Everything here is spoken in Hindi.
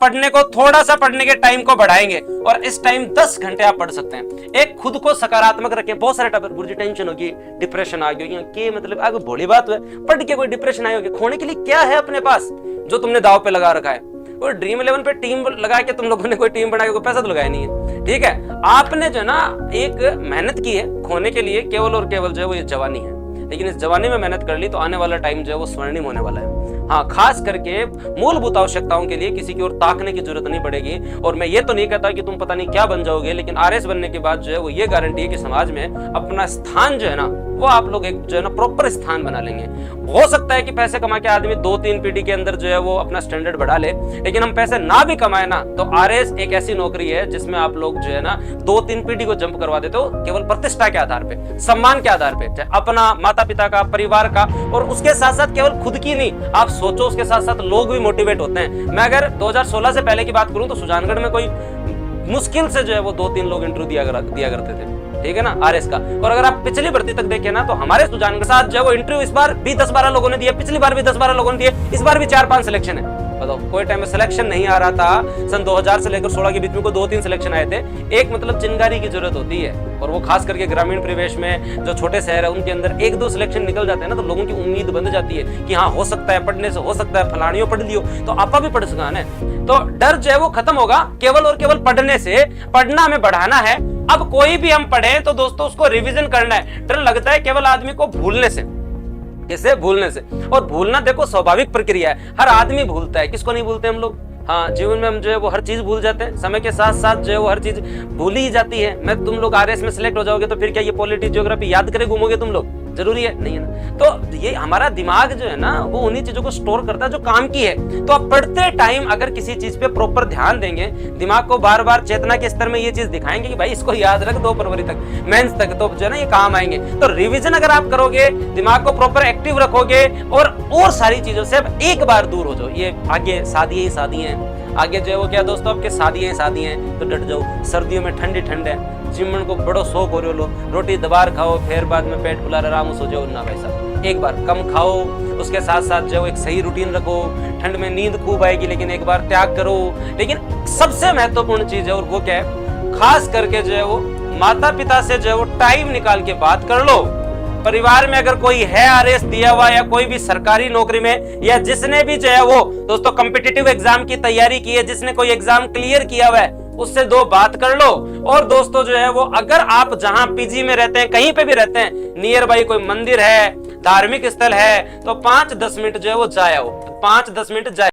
पढ़ने को, थोड़ा सा पढ़ने के टाइम को बढ़ाएंगे और इस टाइम 10 घंटे आप पढ़ सकते हैं। एक खुद को सकारात्मक रखें। बहुत सारे टॉपिक, गुरुजी टेंशन होगी, डिप्रेशन आ गई, के मतलब आगे भोली बात है, पढ़ के कोई डिप्रेशन आई होगी, खोने के लिए क्या है अपने पास जो तुमने दाव पे लगा रखा है? और ड्रीम 11 पे टीम लगा के तुम लोगों ने कोई टीम बना के कोई पैसा तो लगाया नहीं है, ठीक है। आपने जो है ना एक मेहनत की है खोने के लिए, केवल और केवल जो है वो ये जवानी है, लेकिन इस जवानी में मेहनत कर ली तो आने वाला टाइम जो है वो स्वर्णिम होने वाला है। हाँ, खास करके मूलभूत आवश्यकताओं के लिए किसी की ओर ताकने की जरूरत नहीं पड़ेगी। और मैं ये तो नहीं कहता कि तुम पता नहीं क्या बन जाओगे, लेकिन आरएस बनने के बाद जो है वो ये गारंटी है कि समाज में अपना स्थान जो है ना वो आप लोग एक जो है ना प्रॉपर स्थान बना लेंगे। हो सकता है कि पैसे कमा के आदमी 2-3 पीढ़ी के अंदर जो है वो अपना स्टैंडर्ड बढ़ा ले, लेकिन हम पैसे ना भी कमाए ना तो आरएस एक ऐसी नौकरी है जिसमें आप लोग जो है ना 2-3 पीढ़ी को जंप करवा देते हो, केवल प्रतिष्ठा के आधार पे, सम्मान के आधार पे, चाहे अपना, माता पिता का, परिवार का, और उसके साथ साथ केवल खुद की नहीं, आप सोचो उसके साथ साथ लोग भी मोटिवेट होते हैं। मैं अगर 2016 से पहले की बात करूं तो सुजानगढ़ में कोई मुश्किल से जो है वो 2-3 लोग इंटरव्यू दिया करते थे, ठीक है ना, आरएस का। और अगर आप पिछली भर्ती तक देखें ना तो हमारे सुजानगढ़ के साथ जो है वो इंटरव्यू इस बार भी 10-12 लोगों ने दिया, पिछली बार भी 10-12 लोगों ने दिए, इस बार भी 4-5 सिलेक्शन है। बताओ, कोई टाइम में सिलेक्शन नहीं आ रहा था, सन 2000 से लेकर 16 के बीच में को 2-3 सिलेक्शन आए थे। एक मतलब चिंगारी की जरूरत होती है, और वो खास करके ग्रामीण परिवेश में जो छोटे शहर है उनके अंदर 1-2 सिलेक्शन निकल जाते हैं ना तो लोगों की उम्मीद बन जाती है कि हाँ हो सकता है, पढ़ने से हो सकता है, फलानियों पढ़ लियो तो आपा भी पढ़ सका है। तो डर जो है वो खत्म होगा केवल और केवल पढ़ने से। पढ़ना हमें बढ़ाना है। अब कोई भी हम पढ़े तो दोस्तों उसको रिवीजन करना है। डर लगता है केवल आदमी को भूलने से, किसे भूलने से, और भूलना देखो स्वाभाविक प्रक्रिया है, हर आदमी भूलता है, किसको नहीं भूलते हम लोग। हाँ, जीवन में हम जो है वो हर चीज भूल जाते हैं, समय के साथ साथ जो है वो हर चीज भूली ही जाती है। मैं तुम लोग आरएस में सिलेक्ट हो जाओगे तो फिर क्या ये पॉलिटी ज्योग्राफी याद करे घूमोगे तुम लोग? जरूरी है नहीं है ना। तो ये हमारा दिमाग जो है ना वो उन्हीं चीजों को स्टोर करता है जो काम की है। तो आप पढ़ते टाइम अगर किसी चीज पे प्रॉपर ध्यान देंगे, दिमाग को बार बार चेतना के स्तर में ये चीज दिखाएंगे कि भाई इसको याद रख 2 फरवरी तक, मेंस तक, तो जो है ना ये काम आएंगे। तो रिवीजन अगर आप करोगे, दिमाग को प्रॉपर एक्टिव रखोगे और सारी चीजों से अब एक बार दूर हो जाओ। ये आगे शादी ही शादी है, आगे जो है वो क्या दोस्तों आपके शादी है तो डट जाओ। सर्दियों में ठंडी ठंड है, जिमन को बड़ो शौक हो रहे हो, रोटी दबार खाओ, फिर बाद में पेट फुला आराम सो जाओ ना भाई साहब। एक बार कम खाओ, उसके साथ साथ जो एक सही रूटीन रखो। ठंड में नींद खूब आएगी लेकिन एक बार त्याग करो। लेकिन सबसे महत्वपूर्ण चीज है और वो क्या है, खास करके जो है वो माता पिता से जो है वो टाइम निकाल के बात कर लो। परिवार में अगर कोई है आरएस दिया हुआ या कोई भी सरकारी नौकरी में, या जिसने भी जो है वो दोस्तों कॉम्पिटिटिव एग्जाम की तैयारी की है, जिसने कोई एग्जाम क्लियर किया हुआ है, उससे 2 बात कर लो। और दोस्तों जो है वो अगर आप जहां पीजी में रहते हैं, कहीं पे भी रहते हैं, नियर बाई कोई मंदिर है, धार्मिक स्थल है, तो 5-10 मिनट जो है वो जाए, 5-10 मिनट जाए।